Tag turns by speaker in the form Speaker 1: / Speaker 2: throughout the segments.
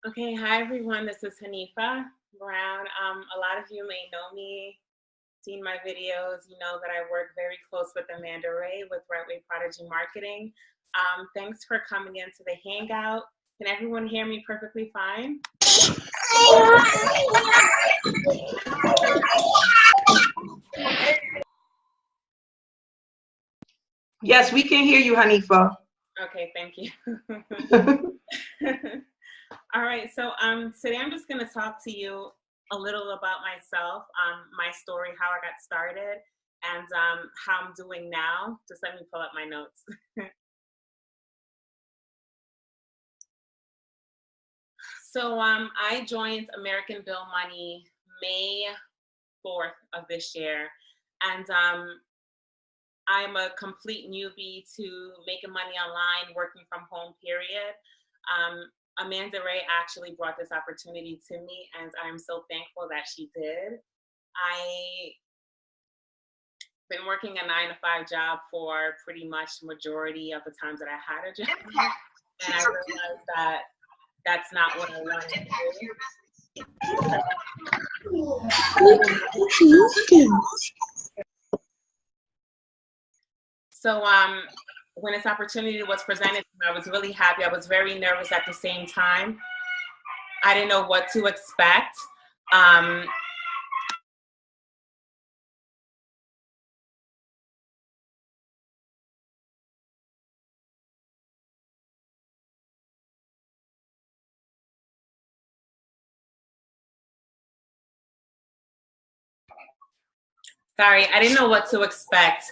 Speaker 1: Okay, hi everyone. This is Hanifa Brown. A lot of you may know me, seen my videos. You know that I work very close with Amanda Ray with Right Way Prodigy Marketing. Thanks for coming into the Hangout. Can everyone hear me perfectly fine?
Speaker 2: Yes, we can hear you, Hanifa.
Speaker 1: Okay, thank you. All right, so today I'm just going to talk to you a little about myself, my story, how I got started, and how I'm doing now. Just let me pull up my notes. So I joined American Bill Money May 4th of this year, and I'm a complete newbie to making money online, working from home, period. Amanda Ray actually brought this opportunity to me, and I'm so thankful that she did. I've been working a 9-to-5 job for pretty much the majority of the times that I had a job, and I realized that that's not what I wanted to do. So when this opportunity was presented to me, I was really happy. I was very nervous at the same time. I didn't know what to expect. Sorry, I didn't know what to expect.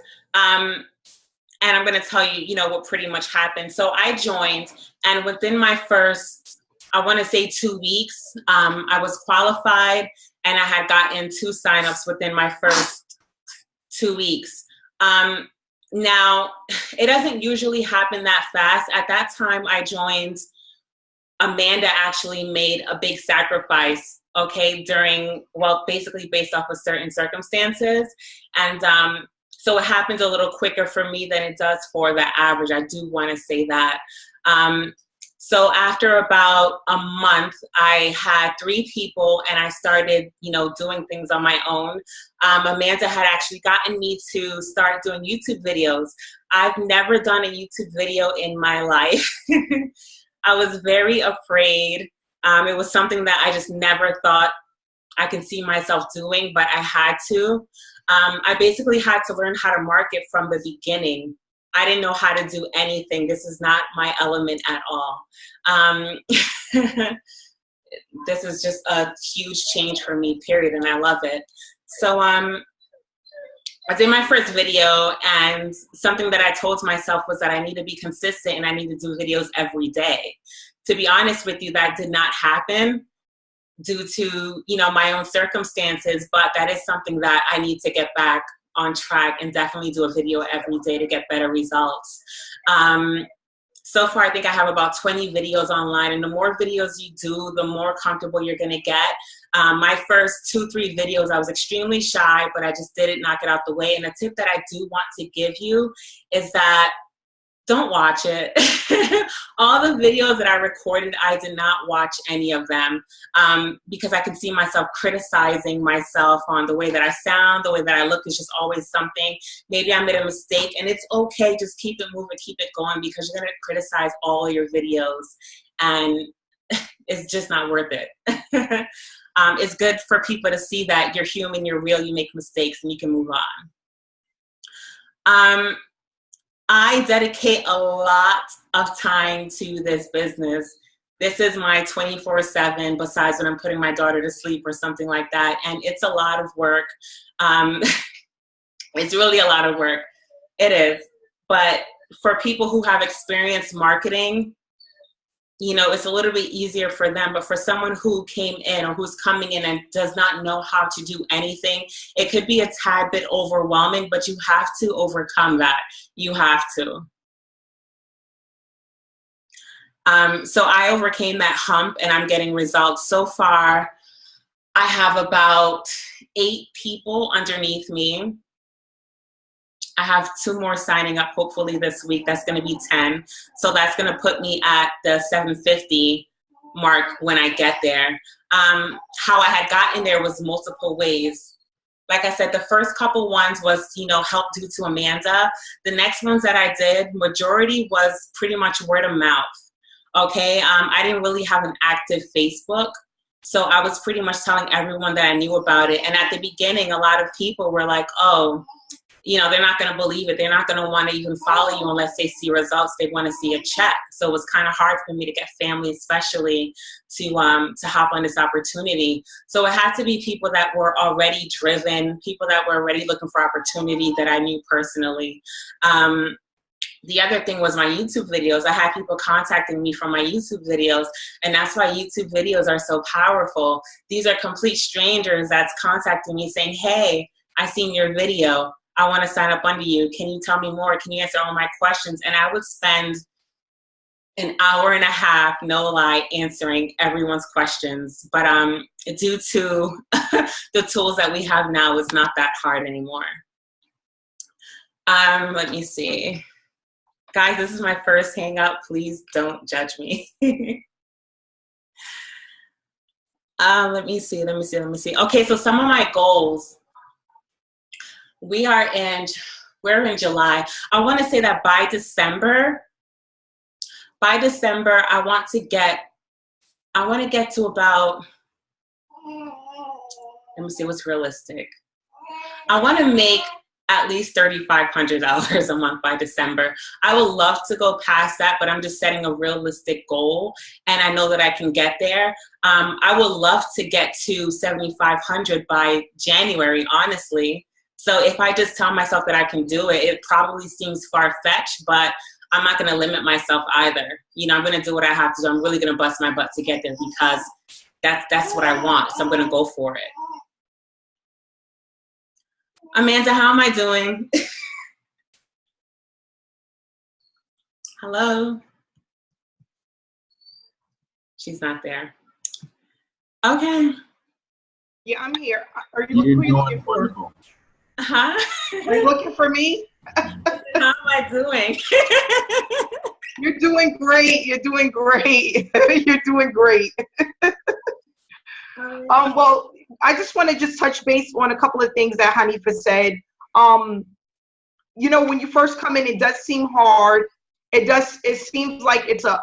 Speaker 1: And I'm going to tell you, what pretty much happened. So I joined, and within my first, I want to say 2 weeks, I was qualified, and I had gotten 2 signups within my first 2 weeks. Now, it doesn't usually happen that fast. At that time I joined, Amanda actually made a big sacrifice, okay, basically based off of certain circumstances. And so it happens a little quicker for me than it does for the average. I do want to say that. So after about a month, I had 3 people, and I started, doing things on my own. Amanda had actually gotten me to start doing YouTube videos. I've never done a YouTube video in my life. I was very afraid. It was something that I just never thought I could see myself doing, but I had to. I basically had to learn how to market from the beginning. I didn't know how to do anything. This is not my element at all. This is just a huge change for me, period, and I love it. So I did my first video, and something that I told myself was that I need to be consistent and I need to do videos every day. To be honest with you, that did not happen due to, my own circumstances, but that is something that I need to get back on track and definitely do a video every day to get better results. So far, I think I have about 20 videos online, and the more videos you do, the more comfortable you're gonna get. My first 2-3 videos, I was extremely shy, but I just didn't knock it out the way. And a tip that I do want to give you is that don't watch it. All the videos that I recorded, I did not watch any of them because I could see myself criticizing myself on the way that I sound, the way that I look. Is just always something. Maybe I made a mistake, and it's okay. Just keep it moving, keep it going, because you're going to criticize all your videos, and it's just not worth it. It's good for people to see that you're human, you're real, you make mistakes, and you can move on. I dedicate a lot of time to this business. This is my 24/7, besides when I'm putting my daughter to sleep or something like that. And it's a lot of work. It's really a lot of work. It is. But for people who have experienced marketing, it's a little bit easier for them. But for someone who came in or who's coming in and does not know how to do anything, it could be a tad bit overwhelming, but you have to overcome that. You have to. So I overcame that hump, and I'm getting results. So far, I have about 8 people underneath me. I have 2 more signing up hopefully this week. That's going to be 10. So that's going to put me at the 750 mark when I get there. How I had gotten there was multiple ways. Like I said, the first couple ones was, you know, help due to Amanda. The next ones that I did, majority was pretty much word of mouth. Okay, I didn't really have an active Facebook. So I was pretty much telling everyone that I knew about it. And at the beginning, a lot of people were like, oh, you know, they're not going to believe it. They're not going to want to even follow you unless they see results. They want to see a check. So it was kind of hard for me to get family, especially to hop on this opportunity. So it had to be people that were already driven, people that were already looking for opportunity that I knew personally. The other thing was my YouTube videos. I had people contacting me from my YouTube videos, and that's why YouTube videos are so powerful. These are complete strangers that's contacting me saying, hey, I seen your video. I want to sign up under you. Can you tell me more? Can you answer all my questions? And I would spend an hour and a half, no lie, answering everyone's questions. But due to the tools that we have now, it's not that hard anymore. Let me see. Guys, this is my first Hangout. Please don't judge me. Let me see. Okay, so some of my goals. We're in July. I want to say that by December, I want to get to about, let me see what's realistic. I want to make at least $3,500 a month by December. I would love to go past that, but I'm just setting a realistic goal, and I know that I can get there. I would love to get to $7,500 by January, honestly. So if I just tell myself that I can do it, it probably seems far-fetched, but I'm not going to limit myself either. You know, I'm going to do what I have to do. I'm really going to bust my butt to get there because that's what I want. So I'm going to go for it. Amanda, how am I doing? Hello? She's not there. Okay.
Speaker 2: Yeah, I'm here. Are you looking for?
Speaker 1: Huh?
Speaker 2: Are you looking for me?
Speaker 1: How am I doing?
Speaker 2: You're doing great. You're doing great. You're doing great. Well, I just want to touch base on a couple of things that Hanifa said. You know, when you first come in, it does seem hard. It seems like it's a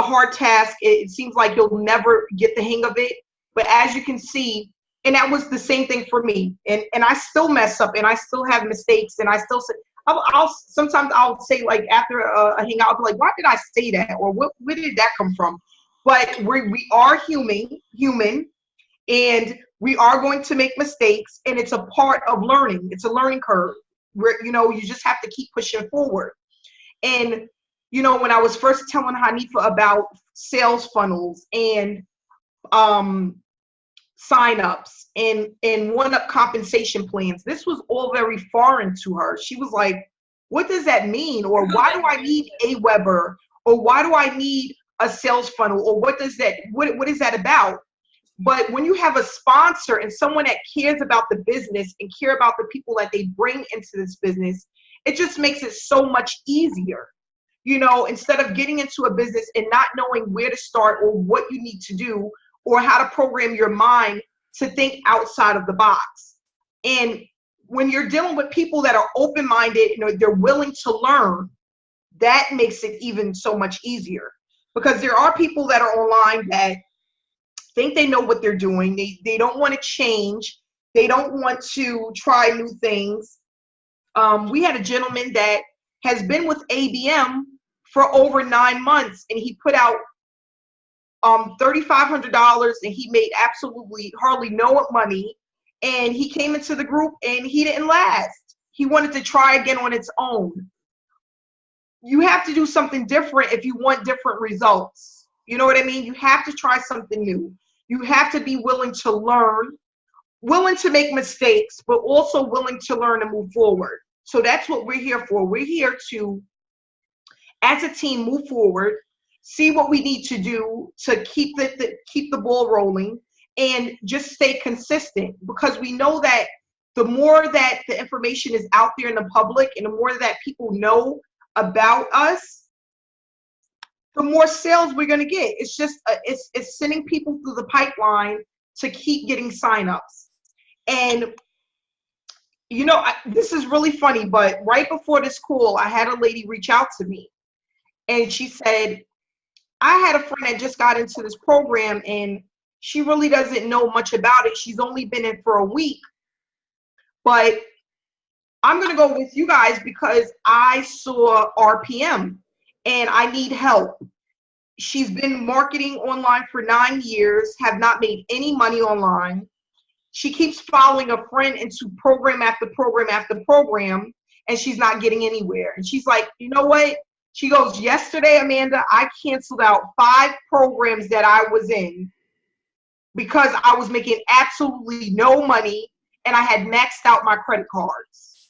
Speaker 2: hard task. It seems like you'll never get the hang of it. But as you can see, and that was the same thing for me. And I still mess up, and I still have mistakes, and I still say, sometimes I'll say, like, after a hangout, I'll be like, why did I say that? Or where did that come from? But we are human, and we are going to make mistakes, and it's a part of learning. It's a learning curve where, you know, you just have to keep pushing forward. And, you know, when I was first telling Hanifa about sales funnels and sign-ups and one-up compensation plans, this was all very foreign to her. She was like, what does that mean? Or why do I need AWeber? Or why do I need a sales funnel? Or what is that about? But when you have a sponsor and someone that cares about the business and care about the people that they bring into this business, it just makes it so much easier. You know, instead of getting into a business and not knowing where to start or what you need to do or how to program your mind to think outside of the box. And when you're dealing with people that are open-minded, you know, they're willing to learn, that makes it even so much easier. Because there are people that are online that think they know what they're doing. They don't want to change. They don't want to try new things. We had a gentleman that has been with ABM for over 9 months, and he put out $3,500, and he made absolutely hardly no money. And he came into the group, and he didn't last. He wanted to try again on its own. You have to do something different if you want different results. You know what I mean? You have to try something new. You have to be willing to learn, willing to make mistakes, but also willing to learn and move forward. So that's what we're here for. We're here to, as a team, move forward, see what we need to do to keep the ball rolling, and just stay consistent, because we know that the more that the information is out there in the public and the more that people know about us, the more sales we're going to get. It's just, it's sending people through the pipeline to keep getting signups. And, you know, this is really funny, but right before this call, I had a lady reach out to me. And she said, I had a friend that just got into this program and she really doesn't know much about it. She's only been in for a week. But I'm going to go with you guys because I saw RPM and I need help. She's been marketing online for 9 years, have not made any money online. She keeps following a friend into program after program after program, and she's not getting anywhere. And she's like, you know what? She goes, yesterday, Amanda, I canceled out 5 programs that I was in because I was making absolutely no money and I had maxed out my credit cards.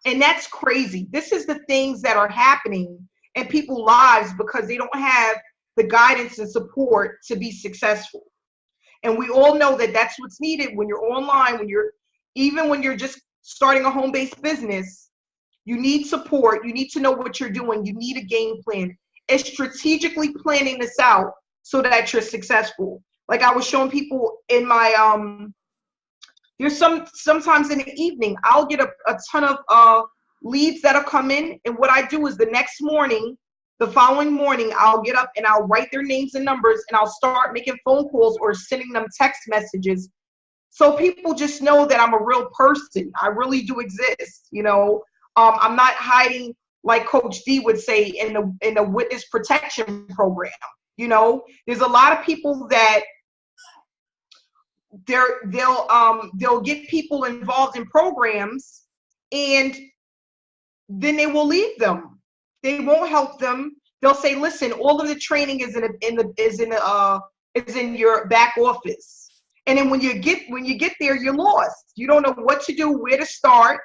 Speaker 2: And that's crazy. This is the things that are happening in people's lives because they don't have the guidance and support to be successful. And we all know that that's what's needed when you're online, even when you're just starting a home-based business. You need support. You need to know what you're doing. You need a game plan. It's strategically planning this out so that you're successful. Like I was showing people in my, there's sometimes in the evening, I'll get a ton of leads that'll come in. And what I do is the next morning, the following morning, I'll get up and I'll write their names and numbers and I'll start making phone calls or sending them text messages. So people just know that I'm a real person. I really do exist, you know. I'm not hiding like Coach D would say in the witness protection program. You know, there's a lot of people that they'll get people involved in programs and then they will leave them. They won't help them. They'll say, listen, all of the training is in your back office. And then when you get there, you're lost. You don't know what to do, where to start.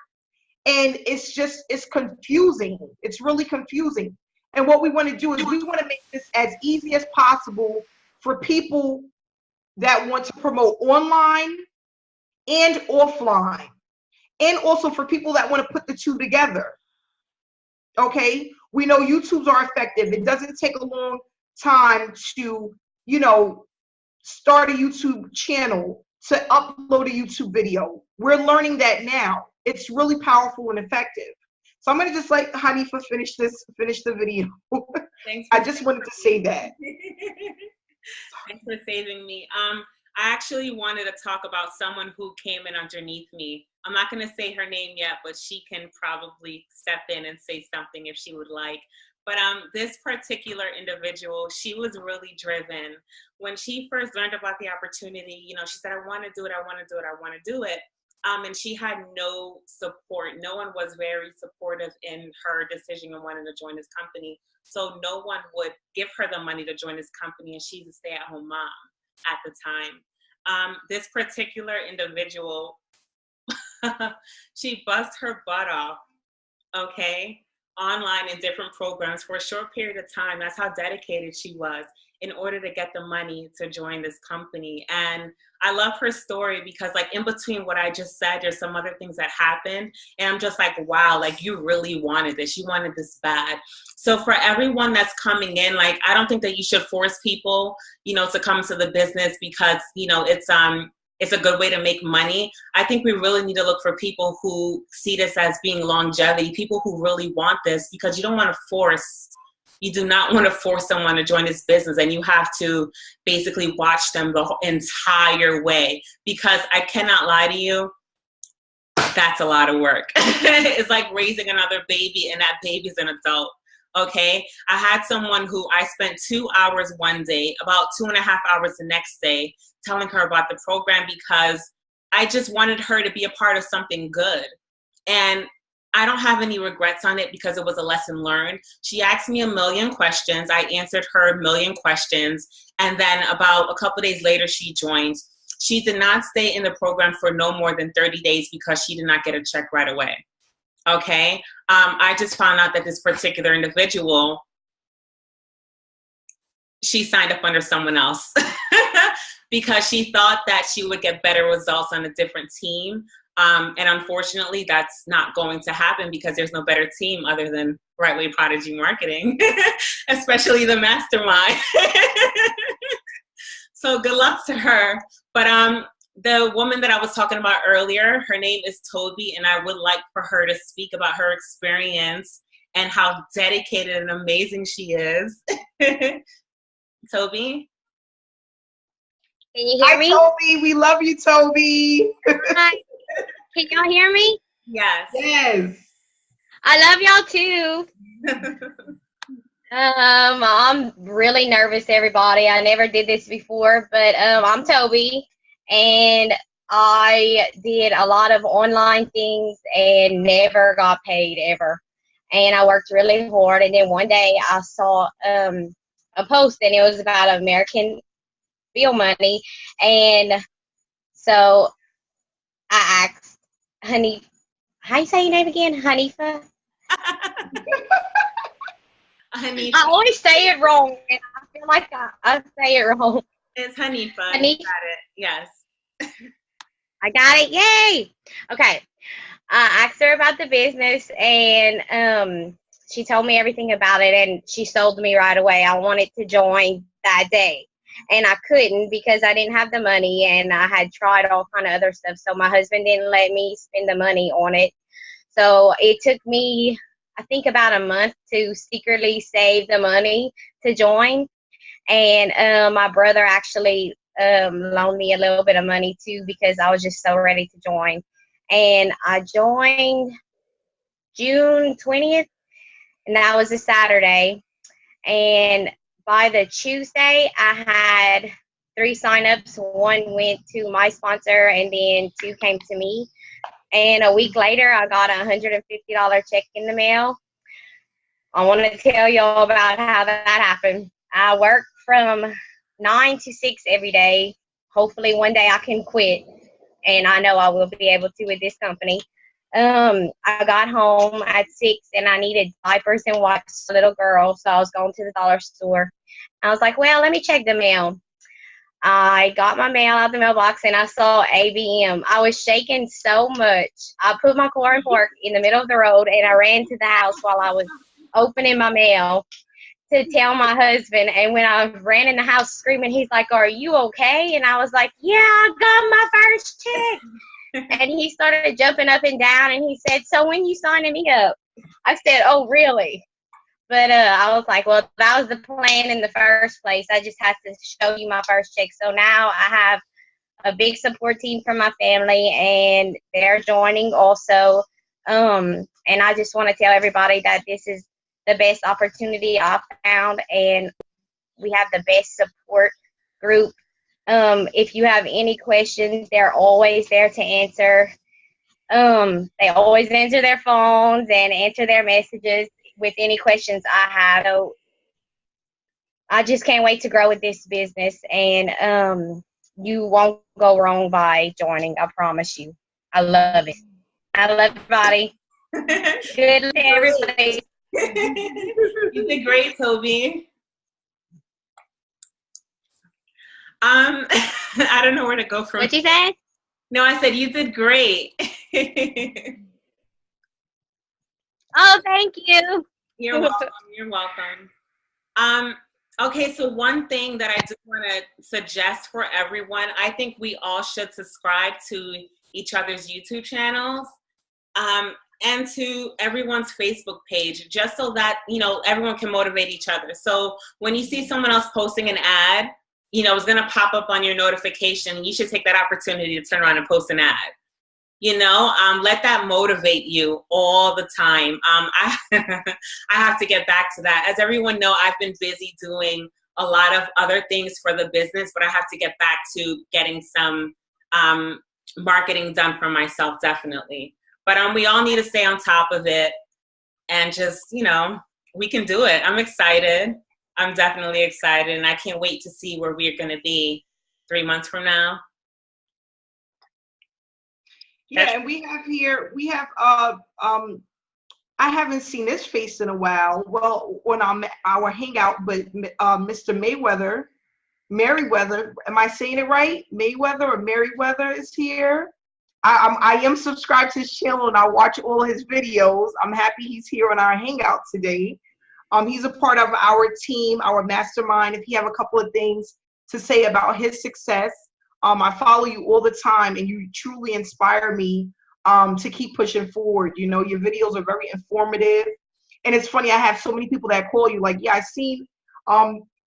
Speaker 2: And it's confusing. It's really confusing. And what we want to do is we want to make this as easy as possible for people that want to promote online and offline. And also for people that want to put the two together. Okay? We know YouTubes are effective. It doesn't take a long time to, you know, start a YouTube channel, to upload a YouTube video. We're learning that now. It's really powerful and effective. So I'm going to just let Hanifa finish the video. I just wanted to say that.
Speaker 1: Thanks for saving me. I actually wanted to talk about someone who came in underneath me. I'm not going to say her name yet, but she can probably step in and say something if she would like. But this particular individual, she was really driven. When she first learned about the opportunity, you know, she said, I want to do it, I want to do it, I want to do it. And she had no support. No one was very supportive in her decision on wanting to join this company. So no one would give her the money to join this company, and she's a stay-at-home mom at the time. This particular individual, she bust her butt off, okay, online in different programs for a short period of time. That's how dedicated she was in order to get the money to join this company. And I love her story because, like, in between what I just said, there's some other things that happened. And I'm just like, wow, like, you really wanted this. You wanted this bad. So for everyone that's coming in, like, I don't think that you should force people, you know, to come to the business because, you know, it's a good way to make money. I think we really need to look for people who see this as being longevity, people who really want this, because you don't want to force. You do not want to force someone to join this business, and you have to basically watch them the entire way, because I cannot lie to you, that's a lot of work. It's like raising another baby, and that baby's an adult, okay? I had someone who I spent 2 hours one day, about 2.5 hours the next day, telling her about the program because I just wanted her to be a part of something good. And I don't have any regrets on it because it was a lesson learned. She asked me 1,000,000 questions. I answered her 1,000,000 questions. And then about a couple days later, she joined. She did not stay in the program for no more than 30 days because she did not get a check right away. Okay? I just found out that this particular individual, she signed up under someone else because she thought that she would get better results on a different team. And unfortunately, that's not going to happen because there's no better team other than Right Way Prodigy Marketing, especially the mastermind. So good luck to her. But the woman that I was talking about earlier, her name is Toby, and I would like for her to speak about her experience and how dedicated and amazing she is. Toby?
Speaker 3: Can you hear me?
Speaker 2: Toby, we love you, Toby.
Speaker 3: Hi. Can y'all hear me?
Speaker 1: Yes.
Speaker 2: Yes.
Speaker 3: I love y'all too. I'm really nervous, everybody. I never did this before, but I'm Toby, and I did a lot of online things and never got paid ever. And I worked really hard, and then one day I saw a post, and it was about American bill money, and so I asked Honey, how you say your name again? Hanifa?
Speaker 1: Hanifa.
Speaker 3: I always say it wrong, and I feel like I say it wrong.
Speaker 1: It's Hanifa.
Speaker 3: Hanifa.
Speaker 1: You got it. Yes.
Speaker 3: I got it. Yay. Okay. I asked her about the business, and she told me everything about it, and she sold me right away. I wanted to join that day, and I couldn't because I didn't have the money, and I had tried all kind of other stuff. So my husband didn't let me spend the money on it. So it took me, I think, about a month to secretly save the money to join. And my brother actually loaned me a little bit of money too because I was just so ready to join. And I joined June 20th, and that was a Saturday. And by the Tuesday, I had 3 signups. 1 went to my sponsor, and then 2 came to me. And a week later, I got a $150 check in the mail. I want to tell y'all about how that happened. I work from 9 to 6 every day. Hopefully one day I can quit, and I know I will be able to with this company. I got home at 6, and I needed diapers and wipes for a little girl, so I was going to the dollar store. I was like, well, let me check the mail. I got my mail out the mailbox, and I saw ABM. I was shaking so much. I put my car in park in the middle of the road, and I ran to the house while I was opening my mail to tell my husband. And when I ran in the house screaming, he's like, are you okay? And I was like, yeah, I got my first check. And he started jumping up and down, and he said, so when you signing me up? I said, oh, really? But I was like, well, that was the plan in the first place. I just had to show you my first check. So now I have a big support team from my family, and they're joining also. And I just want to tell everybody that this is the best opportunity I've found, and we have the best support group. If you have any questions, they're always there to answer. They always answer their phones and answer their messages with any questions I have. So I just can't wait to grow with this business, and you won't go wrong by joining. I promise you. I love it. I love everybody. Good luck to everybody.
Speaker 1: You did great, Toby. I don't know where to go from.
Speaker 3: What you say?
Speaker 1: No, I said you did great.
Speaker 3: Oh, thank you.
Speaker 1: You're welcome. You're welcome. Okay, so one thing that I just want to suggest for everyone, I think we all should subscribe to each other's YouTube channels, and to everyone's Facebook page, just so that, you know, everyone can motivate each other. So when you see someone else posting an ad, you know, it's going to pop up on your notification. You should take that opportunity to turn around and post an ad. You know, let that motivate you all the time. I have to get back to that. As everyone know, I've been busy doing a lot of other things for the business, but I have to get back to getting some marketing done for myself, definitely. But we all need to stay on top of it, and just, you know, we can do it. I'm excited. I'm definitely excited, and I can't wait to see where we're going to be 3 months from now.
Speaker 2: Yeah, and we have I haven't seen this face in a while. Well, on our hangout, but Mr. Merriweather, am I saying it right? Mayweather or Merriweather is here. I am subscribed to his channel and I watch all his videos. I'm happy he's here on our Hangout today. He's a part of our team, our mastermind. If you have a couple of things to say about his success, I follow you all the time and you truly inspire me to keep pushing forward. You know, your videos are very informative. And it's funny, I have so many people that call you like, yeah, I seen,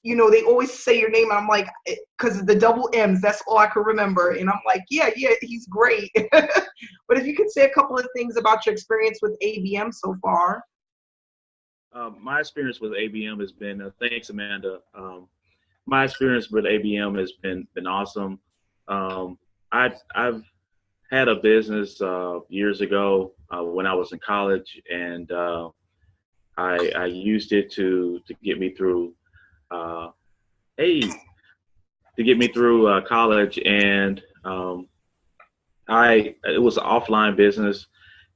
Speaker 2: you know, they always say your name. And I'm like, because of the double M's, that's all I can remember. And I'm like, yeah, he's great. But if you could say a couple of things about your experience with ABM so far.
Speaker 4: My experience with ABM has been, thanks, Amanda. My experience with ABM has been awesome. I've had a business years ago when I was in college, and I used it to get me through college, and it was an offline business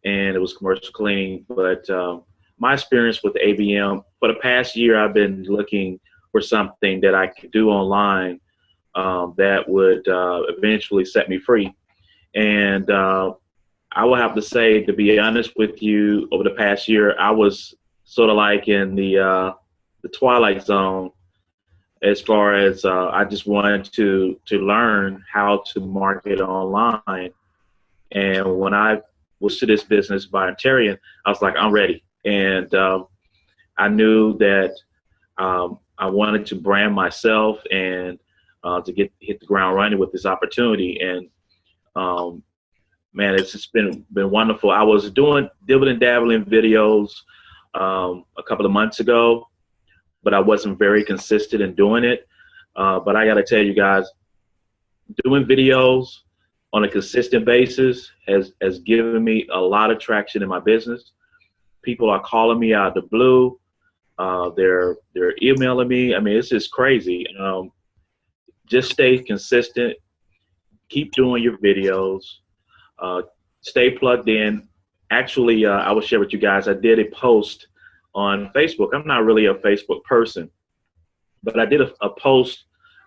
Speaker 4: and it was commercial cleaning. But my experience with ABM for the past year, I've been looking for something that I could do online that would eventually set me free. And I will have to say, to be honest with you, over the past year, I was sort of like in the twilight zone, as far as I just wanted to learn how to market online. And when I was to this business volunteering, I was like, I'm ready. And I knew that I wanted to brand myself and to hit the ground running with this opportunity. And man, it's just been wonderful. I was doing dibbling and dabbling videos a couple of months ago, but I wasn't very consistent in doing it. But I got to tell you guys, doing videos on a consistent basis has given me a lot of traction in my business. People are calling me out of the blue. They're emailing me. I mean, it's just crazy. Just stay consistent. Keep doing your videos. Stay plugged in. Actually, I will share with you guys, I did a post on Facebook. I'm not really a Facebook person, but I did a post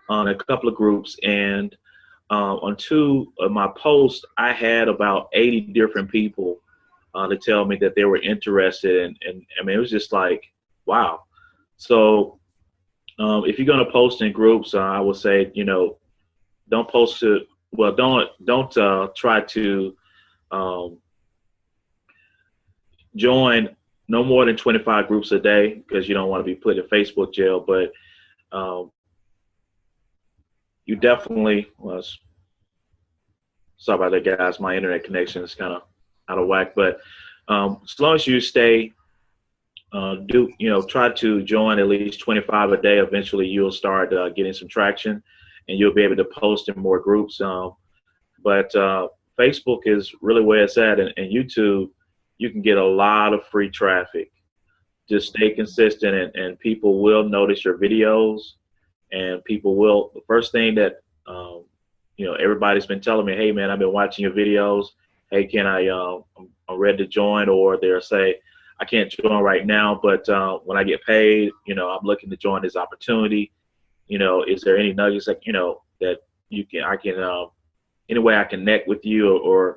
Speaker 4: on a couple of groups, and on two of my posts, I had about 80 different people to tell me that they were interested, and I mean, it was just like, wow. So if you're going to post in groups, I would say, you know, don't post to, well, don't try to join no more than 25 groups a day, because you don't want to be put in Facebook jail. But you definitely, well, sorry about that, guys. My internet connection is kind of out of whack. But as long as you stay, try to join at least 25 a day. Eventually, you'll start getting some traction, and you'll be able to post in more groups. But Facebook is really where it's at, and YouTube, you can get a lot of free traffic. Just stay consistent, and people will notice your videos, and people will. The first thing that everybody's been telling me, hey man, I've been watching your videos. Hey, can I'm ready to join, or they'll say, I can't join right now, but when I get paid, I'm looking to join this opportunity. Is there any nuggets that I can any way I connect with you,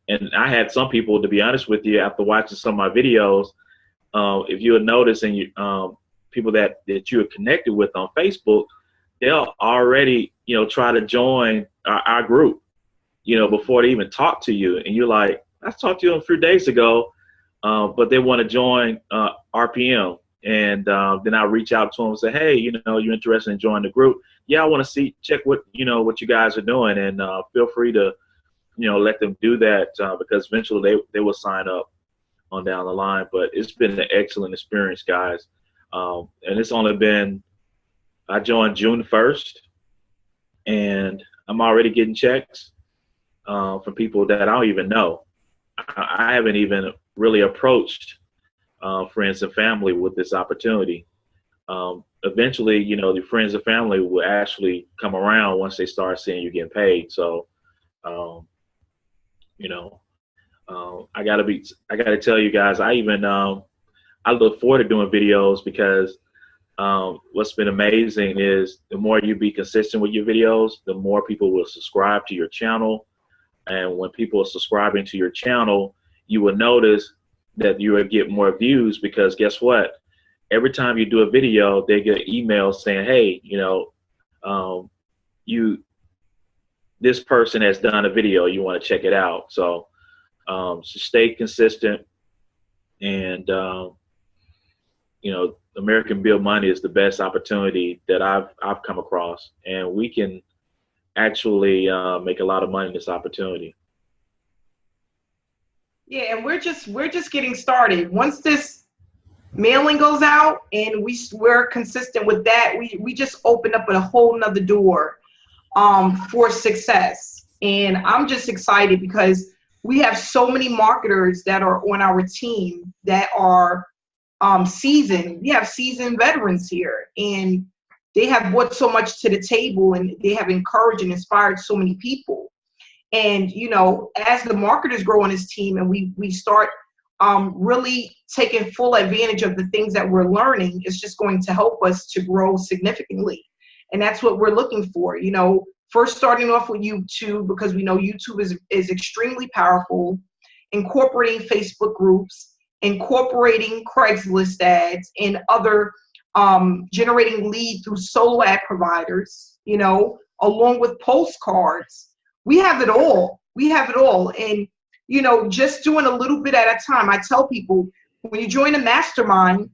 Speaker 4: and I had some people, to be honest with you, after watching some of my videos, if you would notice, and people that you are connected with on Facebook, they'll already, try to join our group, before they even talk to you. And you're like, I talked to you a few days ago, but they want to join RPM. And then I reach out to them and say, hey, you're interested in joining the group? Yeah, I want to check what you guys are doing, and feel free to, let them do that, because eventually they will sign up on down the line. But it's been an excellent experience, guys. And it's only been, I joined June 1st, and I'm already getting checks from people that I don't even know. I haven't even really approached friends and family with this opportunity. Eventually, the friends and family will actually come around once they start seeing you getting paid. So, I gotta tell you guys, I look forward to doing videos, because what's been amazing is the more you be consistent with your videos, the more people will subscribe to your channel. And when people are subscribing to your channel, you will notice that you will get more views, because guess what? Every time you do a video, they get emails saying, hey, this person has done a video, you want to check it out. So, so stay consistent, and American Build Money is the best opportunity that I've come across, and we can actually make a lot of money in this opportunity.
Speaker 2: Yeah, and we're just getting started. Once this mailing goes out and we're consistent with that, we just open up a whole nother door for success. And I'm just excited because we have so many marketers that are on our team that are seasoned. We have seasoned veterans here, and they have brought so much to the table, and they have encouraged and inspired so many people. And as the marketers grow on this team, and we start really taking full advantage of the things that we're learning, it's just going to help us to grow significantly. And that's what we're looking for. First starting off with YouTube, because we know YouTube is extremely powerful, incorporating Facebook groups, incorporating Craigslist ads, and other generating lead through solo ad providers, along with postcards. We have it all. And just doing a little bit at a time. I tell people, when you join a mastermind,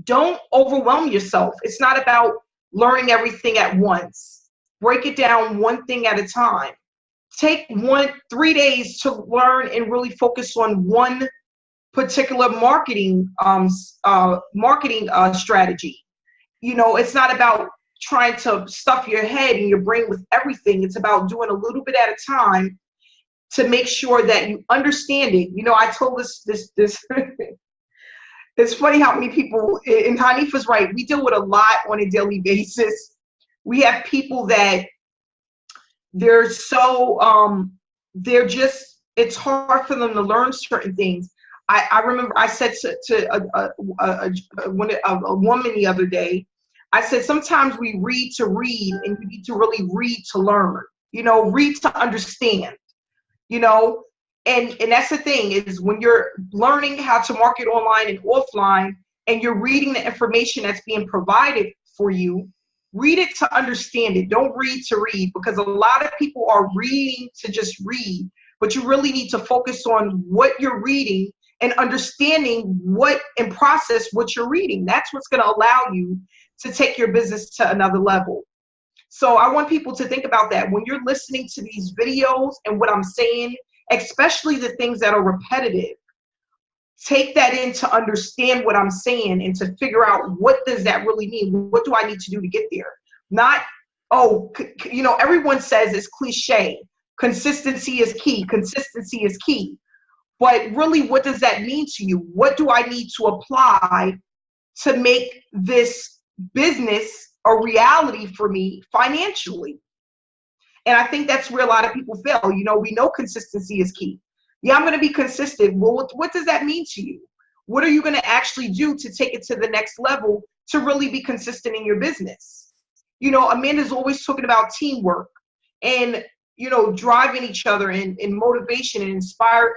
Speaker 2: don't overwhelm yourself. It's not about learning everything at once. Break it down one thing at a time. Take 3 days to learn and really focus on one particular marketing strategy. It's not about trying to stuff your head and your brain with everything. It's about doing a little bit at a time to make sure that you understand it. I told this it's funny how many people, and Hanifa's right, we deal with a lot on a daily basis. We have people that they're so, it's hard for them to learn certain things. I remember I said to a woman the other day, I said, sometimes we read to read, and you need to really read to learn, read to understand, and that's the thing, is when you're learning how to market online and offline, and you're reading the information that's being provided for you, read it to understand it. Don't read to read, because a lot of people are reading to just read, but you really need to focus on what you're reading and understanding and process what you're reading. That's what's going to allow you to take your business to another level. So I want people to think about that when you're listening to these videos and what I'm saying, especially the things that are repetitive. Take that in to understand what I'm saying and to figure out, what does that really mean? What do I need to do to get there? Not, everyone says it's cliche. Consistency is key. Consistency is key. But really, what does that mean to you? What do I need to apply to make this business a reality for me financially? And I think that's where a lot of people fail. We know consistency is key. Yeah, I'm going to be consistent. Well, what does that mean to you? What are you going to actually do to take it to the next level to really be consistent in your business? Amanda's always talking about teamwork and, driving each other in motivation and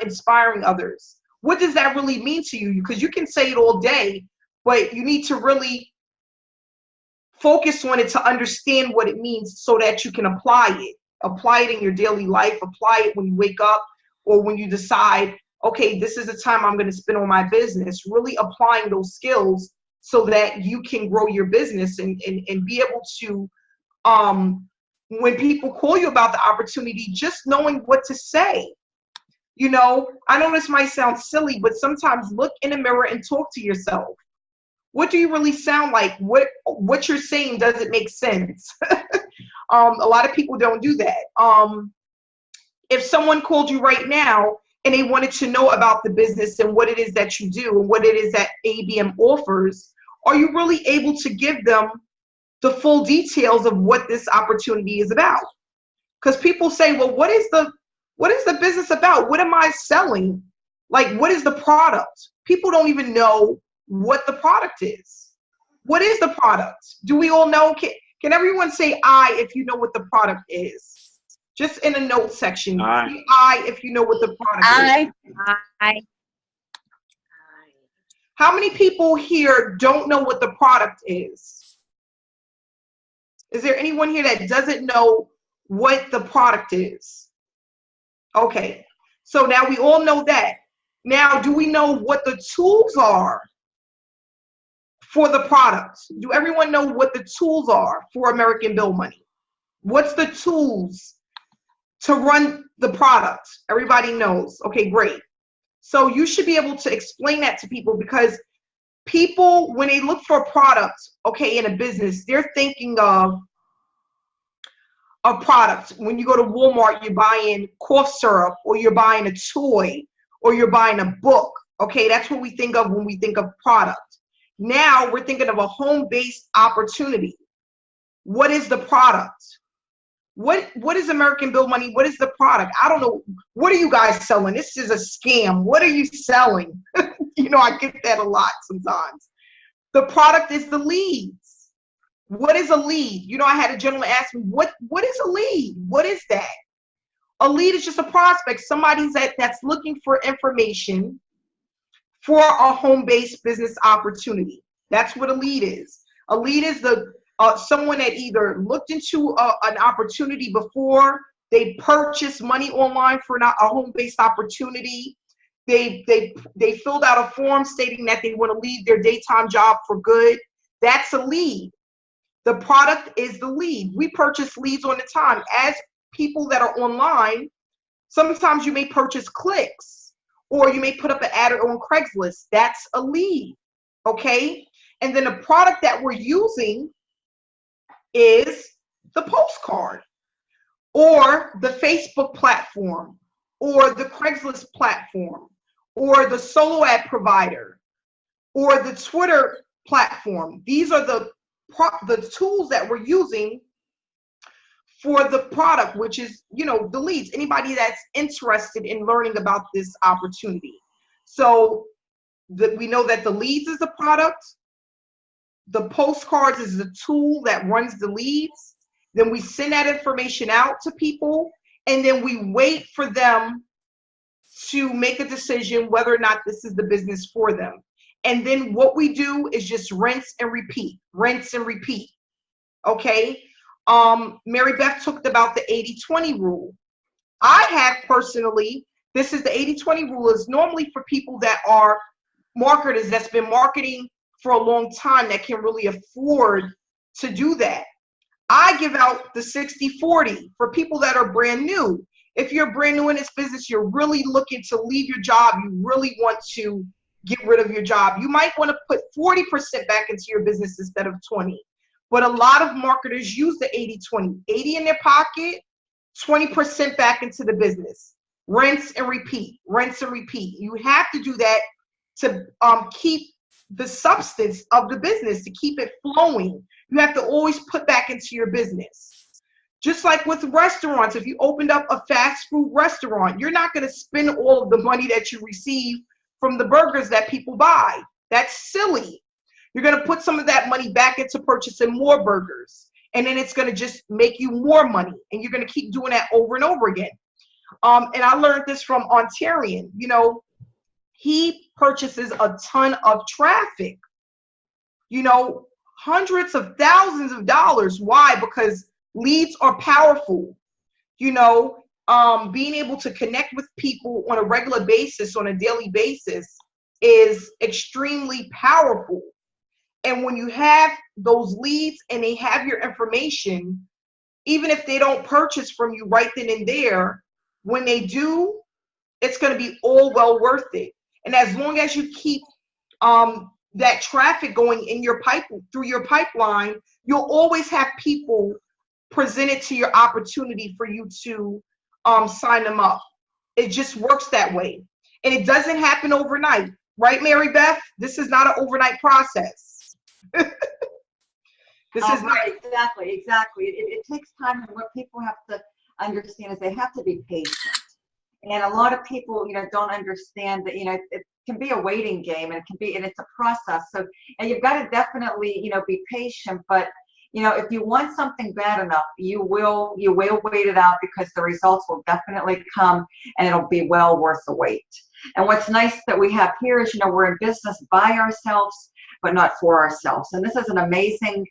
Speaker 2: inspiring others. What does that really mean to you? Because you can say it all day, but you need to really focus on it to understand what it means so that you can apply it in your daily life, apply it when you wake up, or when you decide, okay, this is the time I'm going to spend on my business, really applying those skills so that you can grow your business and be able to, when people call you about the opportunity, just knowing what to say. I know this might sound silly, but sometimes look in the mirror and talk to yourself. What do you really sound like? What you're saying, does it make sense? A lot of people don't do that. If someone called you right now and they wanted to know about the business and what it is that you do and what it is that ABM offers, are you really able to give them the full details of what this opportunity is about? Because people say, well, what is the business about? What am I selling? Like, what is the product? People don't even know what the product is. What is the product? Do we all know? Can everyone say I if you know what the product is? Just in a note section.
Speaker 4: Aye.
Speaker 2: I, if you know what the product is.
Speaker 3: Aye.
Speaker 2: How many people here don't know what the product is? Is there anyone here that doesn't know what the product is? Okay, so now we all know that. Now, do we know what the tools are for the product? Do everyone know what the tools are for American Bill Money? What's the tools to run the product? Everybody knows. Okay, great. So you should be able to explain that to people, because people, when they look for a product, okay, in a business, they're thinking of a product. When you go to Walmart, you're buying cough syrup, or you're buying a toy, or you're buying a book. Okay, that's what we think of when we think of product. Now we're thinking of a home-based opportunity. What is the product? What is American Bill Money? What is the product? I don't know. What are you guys selling? This is a scam. What are you selling? You know, I get that a lot sometimes. The product is the leads. What is a lead? You know, I had a gentleman ask me, what is a lead? What is that? A lead is just a prospect, somebody that's looking for information for a home-based business opportunity. That's what a lead is. A lead is someone that either looked into an opportunity before, they purchased money online for a home-based opportunity, they filled out a form stating that they want to leave their daytime job for good. That's a lead. The product is the lead. We purchase leads all the time. As people that are online, sometimes you may purchase clicks, or you may put up an ad on Craigslist. That's a lead, okay? And then the product that we're using is the postcard, or the Facebook platform, or the Craigslist platform, or the solo ad provider, or the Twitter platform. These are the tools that we're using for the product, which is, you know, the leads. Anybody that's interested in learning about this opportunity. So we know that the leads is the product. The postcards is the tool that runs the leads. Then we send that information out to people, and then we wait for them to make a decision whether or not this is the business for them. And then what we do is just rinse and repeat, okay? Mary Beth talked about the 80-20 rule. I have personally, this is the 80-20 rule, is normally for people that are marketers that's been marketing for a long time, that can really afford to do that. I give out the 60-40 for people that are brand new. If you're brand new in this business, you're really looking to leave your job, you really want to get rid of your job, you might want to put 40% back into your business instead of 20. But a lot of marketers use the 80-20. 80 in their pocket, 20% back into the business. Rinse and repeat, rinse and repeat. You have to do that to keep the substance of the business, to keep it flowing. You have to always put back into your business. Just like with restaurants, if you opened up a fast food restaurant, you're not going to spend all of the money that you receive from the burgers that people buy. That's silly. You're going to put some of that money back into purchasing more burgers, and then it's going to just make you more money, and you're going to keep doing that over and over again. And I learned this from Ontarian. You know, he purchases a ton of traffic, you know, hundreds of thousands of dollars. Why? Because leads are powerful. You know, being able to connect with people on a regular basis, on a daily basis, is extremely powerful. And when you have those leads and they have your information, even if they don't purchase from you right then and there, when they do, it's going to be all well worth it. And as long as you keep that traffic going in your through your pipeline, you'll always have people presented to your opportunity for you to sign them up. It just works that way. And it doesn't happen overnight. Right, Mary Beth? This is not an overnight process. This is
Speaker 5: right, exactly. It takes time, and what people have to understand is they have to be patient. And a lot of people, you know, don't understand that, you know, it can be a waiting game, and it's a process. So, and you've got to definitely, you know, be patient. But, if you want something bad enough, you will wait it out, because the results will definitely come, and it'll be well worth the wait. And what's nice that we have here is, we're in business by ourselves, but not for ourselves. And this is an amazing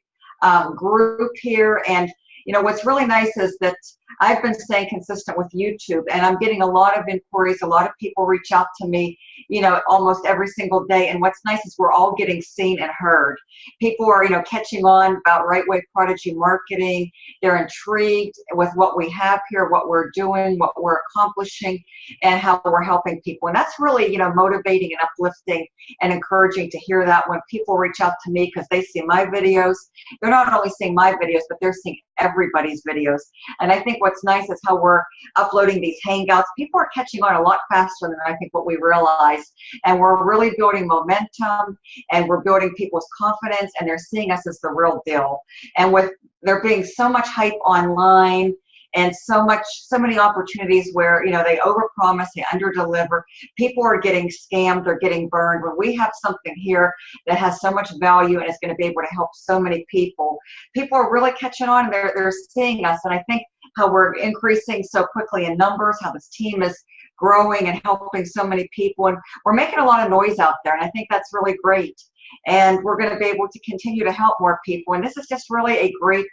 Speaker 5: group here. And what's really nice is that I've been staying consistent with YouTube, and I'm getting a lot of inquiries. A lot of people reach out to me, almost every single day. And what's nice is we're all getting seen and heard. People are, catching on about Right Way Prodigy marketing. They're intrigued with what we have here, what we're doing, what we're accomplishing, and how we're helping people. And that's really, motivating and uplifting and encouraging to hear that when people reach out to me, because they see my videos. They're not only seeing my videos, but they're seeing everybody's videos. And I think what's nice is how we're uploading these Hangouts. People are catching on a lot faster than I think what we realize. And we're really building momentum, and we're building people's confidence, and they're seeing us as the real deal. And with there being so much hype online, and so many opportunities where, they overpromise, they underdeliver. People are getting scammed, they're getting burned. When we have something here that has so much value and is going to be able to help so many people, people are really catching on, and they're seeing us. And I think how we're increasing so quickly in numbers, how this team is growing and helping so many people, and we're making a lot of noise out there, and I think that's really great. And we're going to be able to continue to help more people, and this is just really a great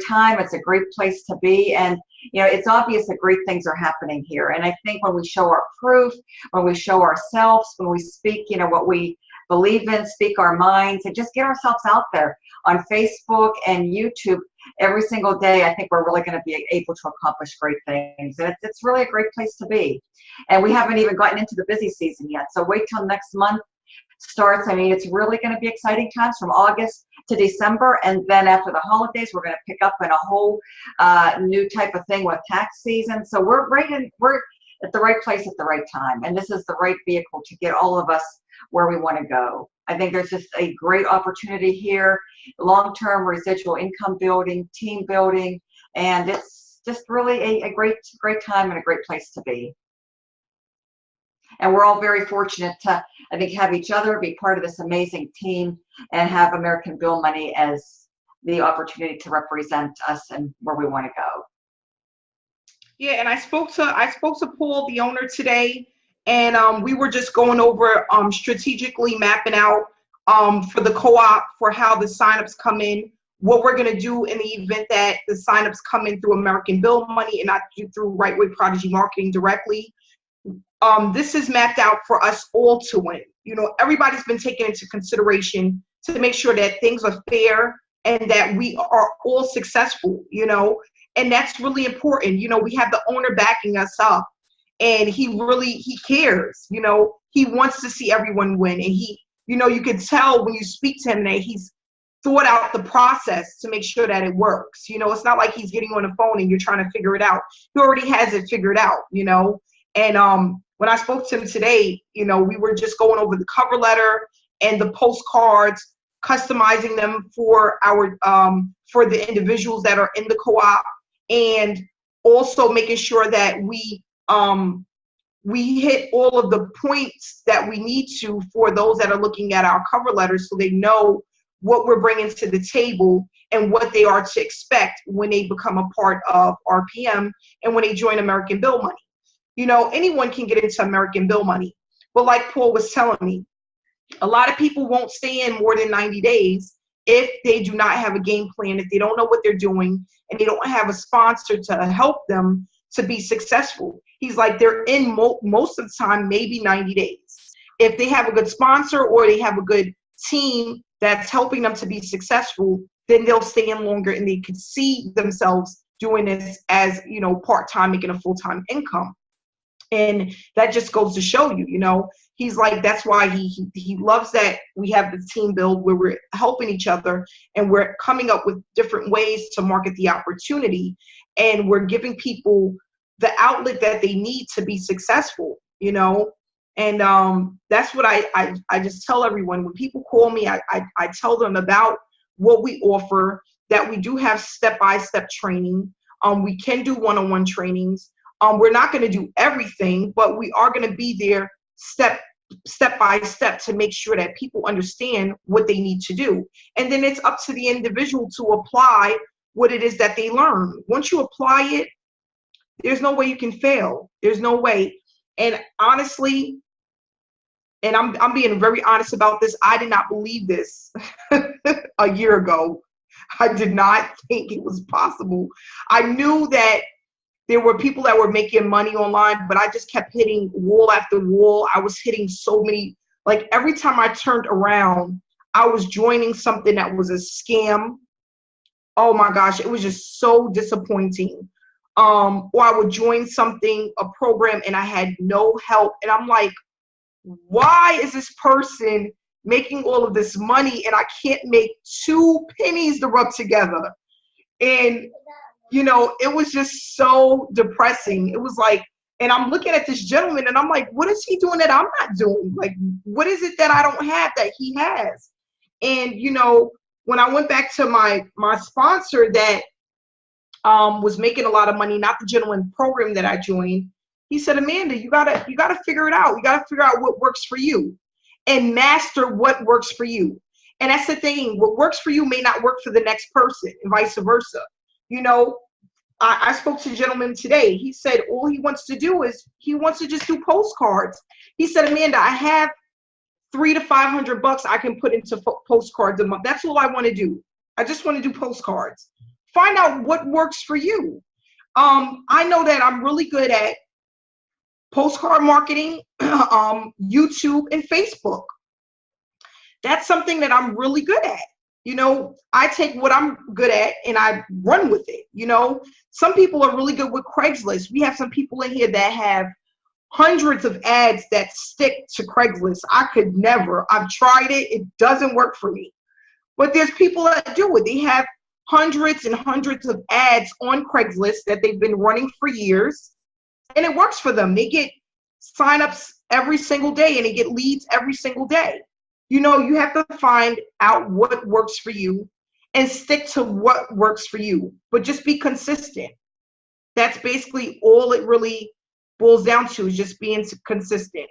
Speaker 5: time. It's a great place to be, and it's obvious that great things are happening here. And I think when we show our proof, when we show ourselves, when we speak what we believe in, speak our minds, and just get ourselves out there on Facebook and YouTube every single day, I think we're really going to be able to accomplish great things. And it's really a great place to be. And we haven't even gotten into the busy season yet, so wait till next month starts. I mean, it's really going to be exciting times from August to December, and then after the holidays, we're going to pick up in a whole new type of thing with tax season. So we're at the right place at the right time, and this is the right vehicle to get all of us where we want to go. I think there's just a great opportunity here, long-term residual income building, team building, and it's just really a great time and a great place to be. And we're all very fortunate to, I think, have each other, be part of this amazing team, and have American Bill Money as the opportunity to represent us and where we want to go.
Speaker 2: Yeah, and I spoke to Paul, the owner, today, and we were just going over strategically mapping out for the co-op for how the signups come in, what we're going to do in the event that the signups come in through American Bill Money and not through Right Way Prodigy marketing directly. This is mapped out for us all to win. Everybody's been taken into consideration to make sure that things are fair and that we are all successful, and that's really important. We have the owner backing us up, and he cares. He wants to see everyone win, and he, you could tell when you speak to him that he's thought out the process to make sure that it works. It's not like he's getting on the phone and you're trying to figure it out. He already has it figured out, and when I spoke to him today, we were just going over the cover letter and the postcards, customizing them for our for the individuals that are in the co-op, and also making sure that we hit all of the points that we need to for those that are looking at our cover letters, so they know what we're bringing to the table and what they are to expect when they become a part of RPM and when they join American Bill Money. Anyone can get into American Bill Money. But like Paul was telling me, a lot of people won't stay in more than 90 days if they do not have a game plan, if they don't know what they're doing, and they don't have a sponsor to help them to be successful. He's like, they're in most of the time, maybe 90 days. If they have a good sponsor or they have a good team that's helping them to be successful, then they'll stay in longer, and they can see themselves doing this as, part-time, making a full-time income. And that just goes to show you, he's like, that's why he loves that we have the team build where we're helping each other, and we're coming up with different ways to market the opportunity, and we're giving people the outlet that they need to be successful, and that's what I just tell everyone. When people call me, I tell them about what we offer, that we do have step-by-step training. We can do one-on-one trainings. We're not going to do everything, but we are going to be there step step by step to make sure that people understand what they need to do. And then it's up to the individual to apply what it is that they learn. Once you apply it, there's no way you can fail. There's no way. And honestly, and I'm being very honest about this, I did not believe this a year ago. I did not think it was possible. I knew that there were people that were making money online, but I just kept hitting wall after wall. I was hitting so many, like every time I turned around, I was joining something that was a scam. Oh my gosh, it was just so disappointing. Or I would join something, a program, and I had no help. And I'm like, why is this person making all of this money and I can't make 2 pennies to rub together? And, you know, it was just so depressing. It was like, and I'm looking at this gentleman and I'm like, what is he doing that I'm not doing? Like, what is it that I don't have that he has? And, you know, when I went back to my sponsor that was making a lot of money, not the gentleman program that I joined, he said, Amanda, you gotta figure it out. You gotta figure out what works for you and master what works for you. And that's the thing. What works for you may not work for the next person and vice versa. You know, I spoke to a gentleman today. He said all he wants to do is he wants to just do postcards. He said, Amanda, I have $300 to $500 I can put into postcards a month. That's all I want to do. I just want to do postcards. Find out what works for you. I know that I'm really good at postcard marketing, YouTube and Facebook. That's something that I'm really good at. You know, I take what I'm good at and I run with it. You know, some people are really good with Craigslist. We have some people in here that have hundreds of ads that stick to Craigslist. I could never. I've tried it. It doesn't work for me. But there's people that do it. They have hundreds and hundreds of ads on Craigslist that they've been running for years, and it works for them. They get signups every single day and they get leads every single day. You know, you have to find out what works for you and stick to what works for you, but just be consistent. That's basically all it really boils down to, is just being consistent.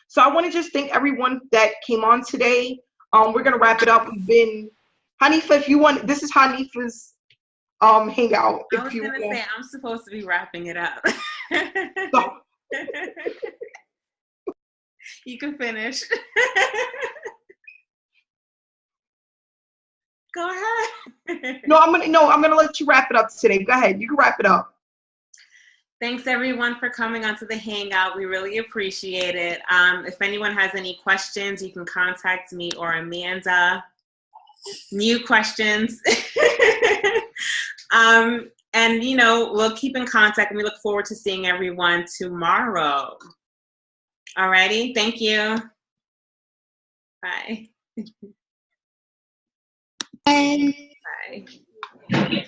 Speaker 2: So I want to just thank everyone that came on today. We're going to wrap it up. We've been, Hanifa, if you want, this is Hanifa's hangout.
Speaker 1: I was going to say, I'm supposed to be wrapping it up.
Speaker 2: So,
Speaker 1: you can finish. Go ahead.
Speaker 2: No, I'm gonna let you wrap it up today. Go ahead. You can wrap it up.
Speaker 1: Thanks everyone for coming onto the hangout. We really appreciate it. If anyone has any questions, you can contact me or Amanda. New questions. And you know, we'll keep in contact and we look forward to seeing everyone tomorrow. Alrighty, thank you. Bye. Bye. Bye.